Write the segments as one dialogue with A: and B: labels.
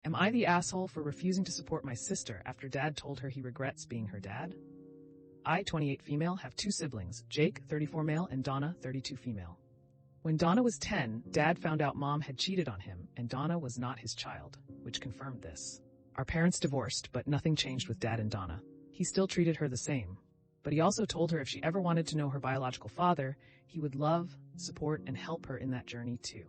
A: Am I the asshole for refusing to support my sister after dad told her he regrets being her dad? I, 28 female, have 2 siblings, Jake, 34 male, and Donna, 32 female. When Donna was 10, dad found out mom had cheated on him and Donna was not his child, which confirmed this. Our parents divorced, but nothing changed with dad and Donna. He still treated her the same. But he also told her if she ever wanted to know her biological father, he would love, support, and help her in that journey too.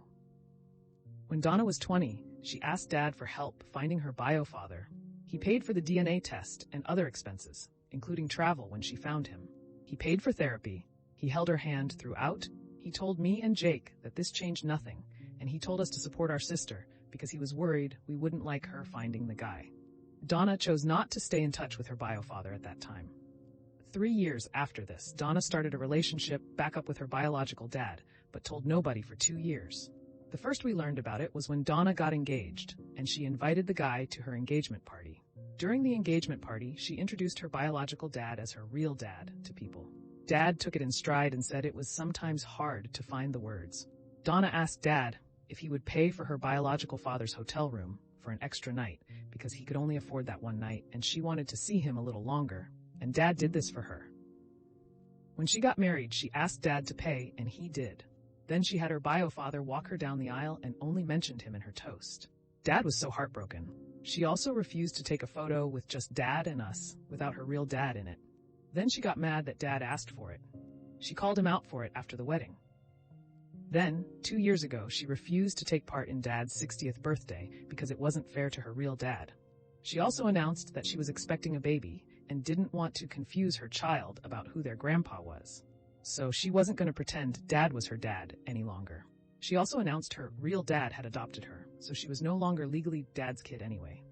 A: When Donna was 20, she asked dad for help finding her bio father. He paid for the DNA test and other expenses, including travel when she found him. He paid for therapy. He held her hand throughout. He told me and Jake that this changed nothing, and he told us to support our sister because he was worried we wouldn't like her finding the guy. Donna chose not to stay in touch with her bio father at that time. 3 years after this, Donna started a relationship back up with her biological dad, but told nobody for 2 years. The first we learned about it was when Donna got engaged, and she invited the guy to her engagement party. During the engagement party, she introduced her biological dad as her real dad to people. Dad took it in stride and said it was sometimes hard to find the words. Donna asked dad if he would pay for her biological father's hotel room for an extra night because he could only afford that one night and she wanted to see him a little longer, and dad did this for her. When she got married, she asked dad to pay and he did. Then she had her bio father walk her down the aisle and only mentioned him in her toast. Dad was so heartbroken. She also refused to take a photo with just dad and us without her real dad in it. Then she got mad that dad asked for it. She called him out for it after the wedding. Then, 2 years ago, she refused to take part in dad's 60th birthday because it wasn't fair to her real dad. She also announced that she was expecting a baby and didn't want to confuse her child about who their grandpa was. So she wasn't going to pretend dad was her dad any longer. She also announced her real dad had adopted her, so she was no longer legally dad's kid anyway.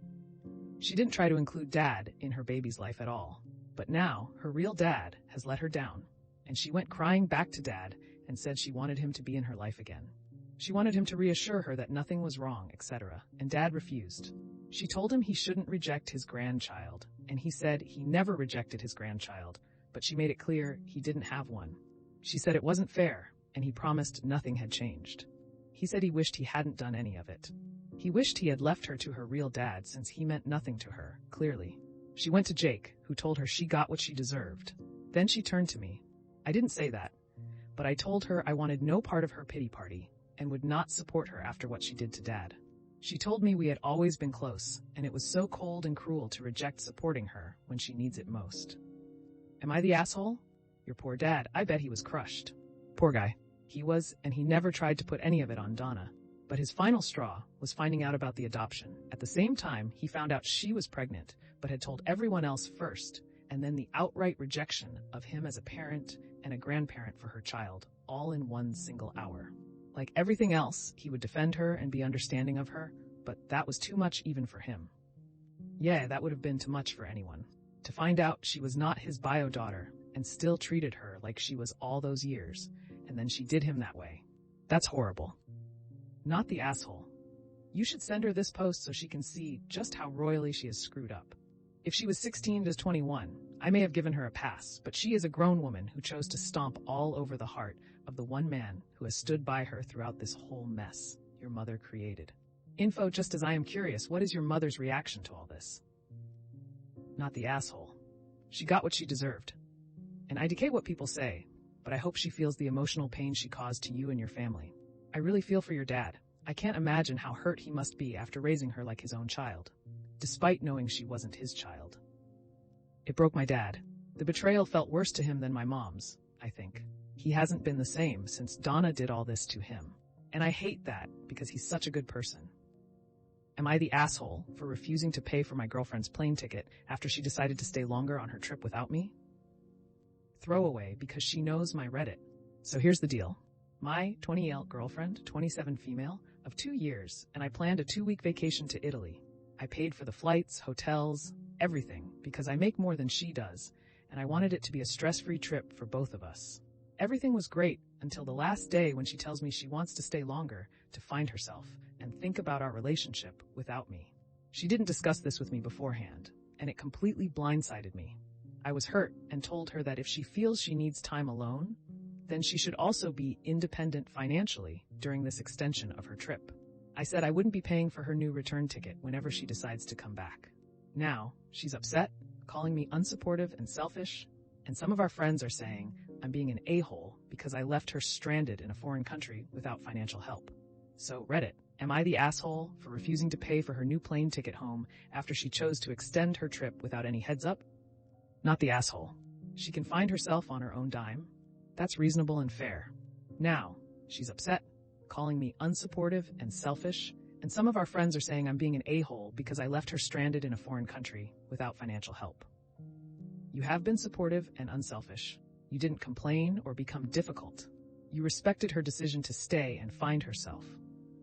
A: She didn't try to include dad in her baby's life at all. But now, her real dad has let her down, and she went crying back to dad and said she wanted him to be in her life again. She wanted him to reassure her that nothing was wrong, etc., and dad refused. She told him he shouldn't reject his grandchild, and he said he never rejected his grandchild, but she made it clear he didn't have one. She said it wasn't fair, and he promised nothing had changed. He said he wished he hadn't done any of it. He wished he had left her to her real dad since he meant nothing to her, clearly. She went to Jake, who told her she got what she deserved. Then she turned to me. I didn't say that, but I told her I wanted no part of her pity party and would not support her after what she did to dad. She told me we had always been close, and it was so cold and cruel to reject supporting her when she needs it most. Am I the asshole? Your poor dad, I bet he was crushed. Poor guy. He was, and he never tried to put any of it on Donna. But his final straw was finding out about the adoption. At the same time, he found out she was pregnant, but had told everyone else first, and then the outright rejection of him as a parent and a grandparent for her child, all in one single hour. Like everything else, he would defend her and be understanding of her, but that was too much even for him. Yeah, that would have been too much for anyone. To find out she was not his bio daughter and still treated her like she was all those years, and then she did him that way. That's horrible. Not the asshole. You should send her this post so she can see just how royally she has screwed up. If she was 16 to 21, I may have given her a pass, but she is a grown woman who chose to stomp all over the heart of the one man who has stood by her throughout this whole mess your mother created. Info, just as I am curious, what is your mother's reaction to all this? Not the asshole. She got what she deserved. And I decay what people say, but I hope she feels the emotional pain she caused to you and your family. I really feel for your dad. I can't imagine how hurt he must be after raising her like his own child, despite knowing she wasn't his child. It broke my dad. The betrayal felt worse to him than my mom's, I think. He hasn't been the same since Donna did all this to him. And I hate that because he's such a good person. Am I the asshole for refusing to pay for my girlfriend's plane ticket after she decided to stay longer on her trip without me? Throwaway because she knows my Reddit. So here's the deal. My 20-year-old girlfriend, 27 female, of 2 years, and I planned a 2-week vacation to Italy. I paid for the flights, hotels, everything, because I make more than she does, and I wanted it to be a stress-free trip for both of us. Everything was great until the last day when she tells me she wants to stay longer to find herself and think about our relationship without me. She didn't discuss this with me beforehand, and it completely blindsided me. I was hurt and told her that if she feels she needs time alone, then she should also be independent financially during this extension of her trip. I said I wouldn't be paying for her new return ticket whenever she decides to come back. Now, she's upset, calling me unsupportive and selfish, and some of our friends are saying I'm being an a-hole because I left her stranded in a foreign country without financial help. So, Reddit, am I the asshole for refusing to pay for her new plane ticket home after she chose to extend her trip without any heads up? Not the asshole. She can find herself on her own dime. That's reasonable and fair. Now, she's upset, calling me unsupportive and selfish, and some of our friends are saying I'm being an a-hole because I left her stranded in a foreign country without financial help. You have been supportive and unselfish. You didn't complain or become difficult. You respected her decision to stay and find herself.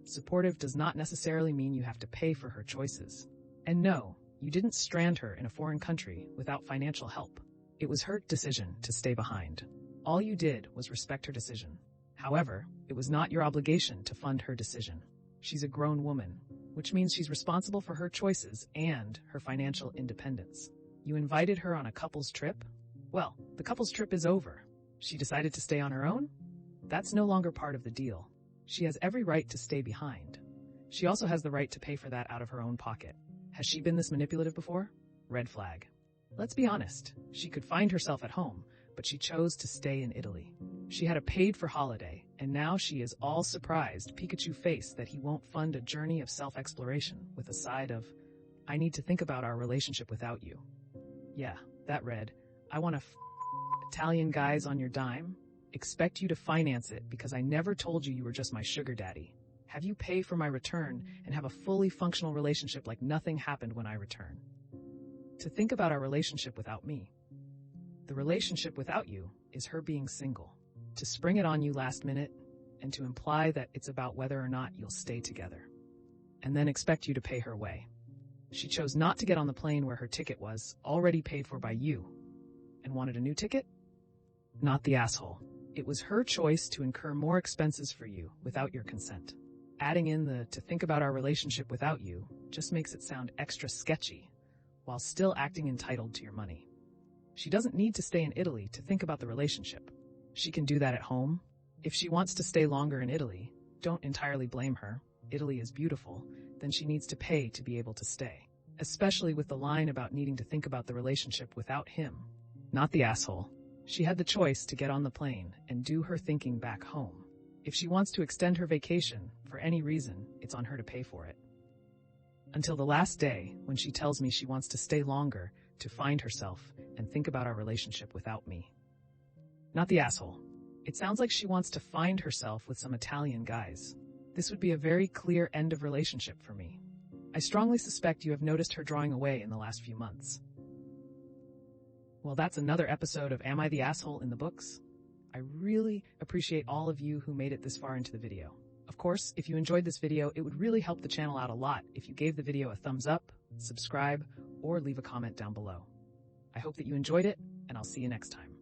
A: Supportive does not necessarily mean you have to pay for her choices. And no, you didn't strand her in a foreign country without financial help. It was her decision to stay behind. All you did was respect her decision. However, it was not your obligation to fund her decision. She's a grown woman, which means she's responsible for her choices and her financial independence. You invited her on a couple's trip? Well, the couple's trip is over. She decided to stay on her own? That's no longer part of the deal. She has every right to stay behind. She also has the right to pay for that out of her own pocket. Has she been this manipulative before? Red flag. Let's be honest. She could find herself at home, but she chose to stay in Italy. She had a paid-for holiday, and now she is all surprised Pikachu face that he won't fund a journey of self-exploration with a side of, I need to think about our relationship without you. Yeah, that read, I want Italian guys on your dime? Expect you to finance it because I never told you were just my sugar daddy. Have you pay for my return and have a fully functional relationship like nothing happened when I return. To think about our relationship without me. The relationship without you is her being single. To spring it on you last minute and to imply that it's about whether or not you'll stay together. And then expect you to pay her way. She chose not to get on the plane where her ticket was already paid for by you and wanted a new ticket? Not the asshole. It was her choice to incur more expenses for you without your consent. Adding in the to think about our relationship without you just makes it sound extra sketchy while still acting entitled to your money. She doesn't need to stay in Italy to think about the relationship. She can do that at home. If she wants to stay longer in Italy, don't entirely blame her. Italy is beautiful, then she needs to pay to be able to stay. Especially with the line about needing to think about the relationship without him. Not the asshole. She had the choice to get on the plane and do her thinking back home. If she wants to extend her vacation for any reason, it's on her to pay for it. Until the last day when she tells me she wants to stay longer to find herself and think about our relationship without me. Not the asshole. It sounds like she wants to find herself with some Italian guys. This would be a very clear end of relationship for me. I strongly suspect you have noticed her drawing away in the last few months. Well, that's another episode of Am I the Asshole in the books? I really appreciate all of you who made it this far into the video. Of course, if you enjoyed this video, it would really help the channel out a lot if you gave the video a thumbs up, subscribe, or leave a comment down below. I hope that you enjoyed it, and I'll see you next time.